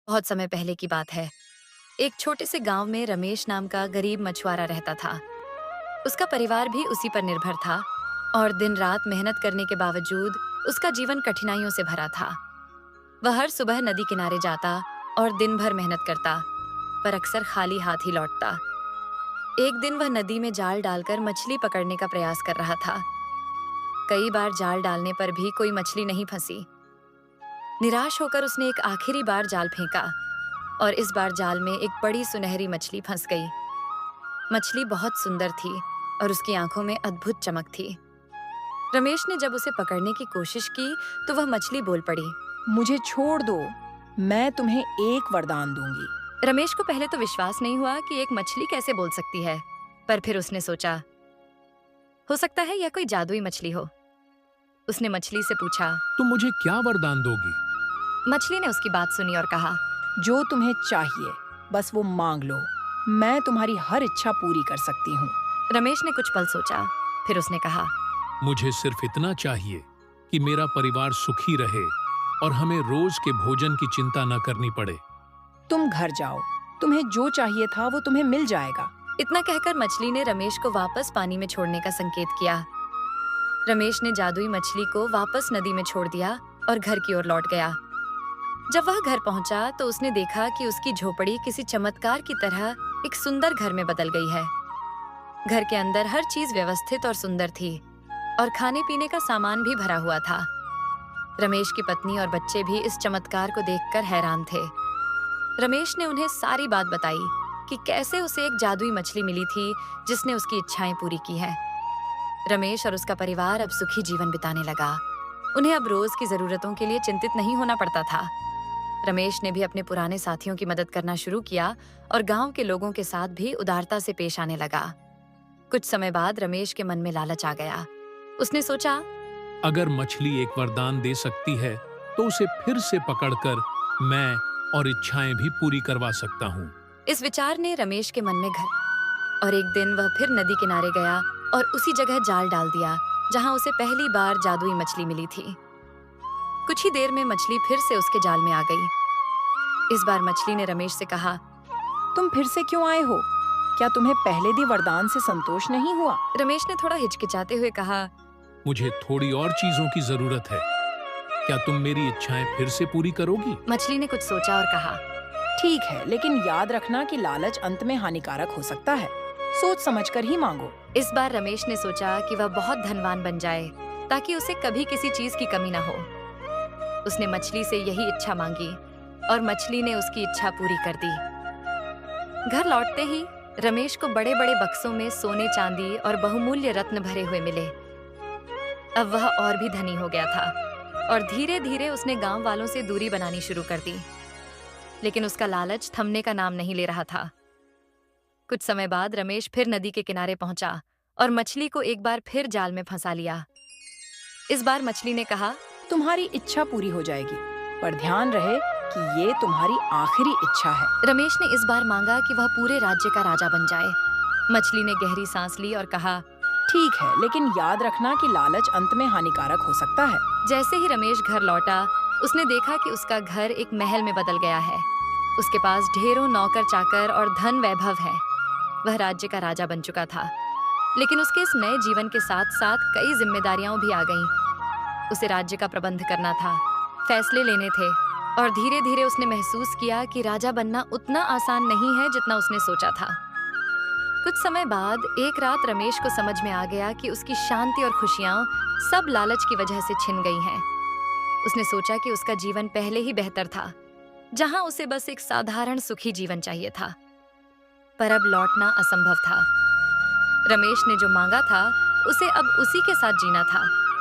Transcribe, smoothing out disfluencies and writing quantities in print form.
बहुत समय पहले की बात है। एक छोटे से गांव में रमेश नाम का गरीब मछुआरा रहता था। उसका परिवार भी उसी पर निर्भर था और दिन रात मेहनत करने के बावजूद उसका जीवन कठिनाइयों से भरा था। वह हर सुबह नदी किनारे जाता और दिन भर मेहनत करता, पर अक्सर खाली हाथ ही लौटता। एक दिन वह नदी में जाल डालकर मछली पकड़ने का प्रयास कर रहा था। कई बार जाल डालने पर भी कोई मछली नहीं फंसी। निराश होकर उसने एक आखिरी बार जाल फेंका और इस बार जाल में एक बड़ी सुनहरी मछली फंस गई। मछली बहुत सुंदर थी और उसकी आंखों में अद्भुत चमक थी। रमेश ने जब उसे पकड़ने की कोशिश की तो वह मछली बोल पड़ी। मुझे छोड़ दो, मैं तुम्हें एक वरदान दूंगी। रमेश को पहले तो विश्वास नहीं हुआ कि एक मछली कैसे बोल सकती है, पर फिर उसने सोचा, हो सकता है यह कोई जादुई मछली हो। उसने मछली से पूछा। तुम मुझे क्या वरदान दोगी? मछली ने उसकी बात सुनी और कहा, जो तुम्हें चाहिए बस वो मांग लो, मैं तुम्हारी हर इच्छा पूरी कर सकती हूँ। रमेश ने कुछ पल सोचा, फिर उसने कहा, मुझे सिर्फ इतना चाहिए कि मेरा परिवार सुखी रहे और हमें रोज के भोजन की चिंता न करनी पड़े। तुम घर जाओ, तुम्हें जो चाहिए था वो तुम्हें मिल जाएगा। इतना कहकर मछली ने रमेश को वापस पानी में छोड़ने का संकेत किया। रमेश ने जादुई मछली को वापस नदी में छोड़ दिया और घर की ओर लौट गया। जब वह घर पहुंचा तो उसने देखा कि उसकी झोपड़ी किसी चमत्कार की तरह एक सुंदर घर में बदल गई है। घर के अंदर हर चीज व्यवस्थित और सुंदर थी और खाने पीने का सामान भी भरा हुआ था। रमेश की पत्नी और बच्चे भी इस चमत्कार को देखकर हैरान थे। रमेश ने उन्हें सारी बात बताई कि कैसे उसे एक जादुई मछली मिली थी जिसने उसकी इच्छाएं पूरी की हैं। रमेश और उसका परिवार अब सुखी जीवन बिताने लगा। उन्हें अब रोज की जरूरतों के लिए चिंतित नहीं होना पड़ता था। रमेश ने भी अपने पुराने साथियों की मदद करना शुरू किया और गांव के लोगों के साथ भी उदारता से पेश आने लगा। कुछ समय बाद रमेश के मन में लालच आ गया। उसने सोचा, अगर मछली एक वरदान दे सकती है तो उसे फिर से पकड़कर मैं और इच्छाएं भी पूरी करवा सकता हूँ। इस विचार ने रमेश के मन में घर और एक दिन वह फिर नदी किनारे गया और उसी जगह जाल डाल दिया जहां उसे पहली बार जादुई मछली मिली थी। कुछ ही देर में मछली फिर से उसके जाल में आ गई। इस बार मछली ने रमेश से कहा, तुम फिर से क्यों आए हो? क्या तुम्हें पहले दी वरदान से संतोष नहीं हुआ? रमेश ने थोड़ा हिचकिचाते हुए कहा, मुझे थोड़ी और चीजों की जरूरत है। क्या तुम मेरी इच्छाएं फिर से पूरी करोगी? मछली ने कुछ सोचा और कहा, ठीक है, लेकिन याद रखना कि लालच अंत में हानिकारक हो सकता है। सोच समझकर ही मांगो। इस बार रमेश ने सोचा कि वह बहुत धनवान बन जाए ताकि उसे कभी किसी चीज की कमी न हो। उसने मछली से यही इच्छा मांगी और मछली ने उसकी इच्छा पूरी कर दी। घर लौटते ही रमेश को बड़े बड़े बक्सों में सोने चांदी और बहुमूल्य रत्न भरे हुए मिले। अब वह और भी धनी हो गया था और धीरे धीरे उसने गांव वालों से दूरी बनानी शुरू कर दी। लेकिन उसका लालच थमने का नाम नहीं ले रहा था। कुछ समय बाद रमेश फिर नदी के किनारे पहुंचा और मछली को एक बार फिर जाल में फंसा लिया। इस बार मछली ने कहा, तुम्हारी इच्छा पूरी हो जाएगी, पर ध्यान रहे कि ये तुम्हारी आखिरी इच्छा है। रमेश ने इस बार मांगा कि वह पूरे राज्य का राजा बन जाए। मछली ने गहरी सांस ली और कहा, ठीक है, लेकिन याद रखना कि लालच अंत में हानिकारक हो सकता है। जैसे ही रमेश घर लौटा उसने देखा कि उसका घर एक महल में बदल गया है। उसके पास ढेरों नौकर चाकर और धन वैभव है। वह राज्य का राजा बन चुका था, लेकिन उसके इस नए जीवन के साथ साथ कई जिम्मेदारियां भी आ गईं। उसे राज्य का प्रबंध करना था, फैसले लेने थे और धीरे धीरे उसने महसूस किया कि राजा बनना उतना आसान नहीं है जितना उसने सोचा था। कुछ समय बाद एक रात रमेश को समझ में आ गया कि उसकी शांति और खुशियां सब लालच की वजह से छिन गई हैं। उसने सोचा कि उसका जीवन पहले ही बेहतर था, जहां उसे बस एक साधारण सुखी जीवन चाहिए था, पर अब लौटना असंभव था। रमेश ने जो मांगा था उसे अब उसी के साथ जीना था।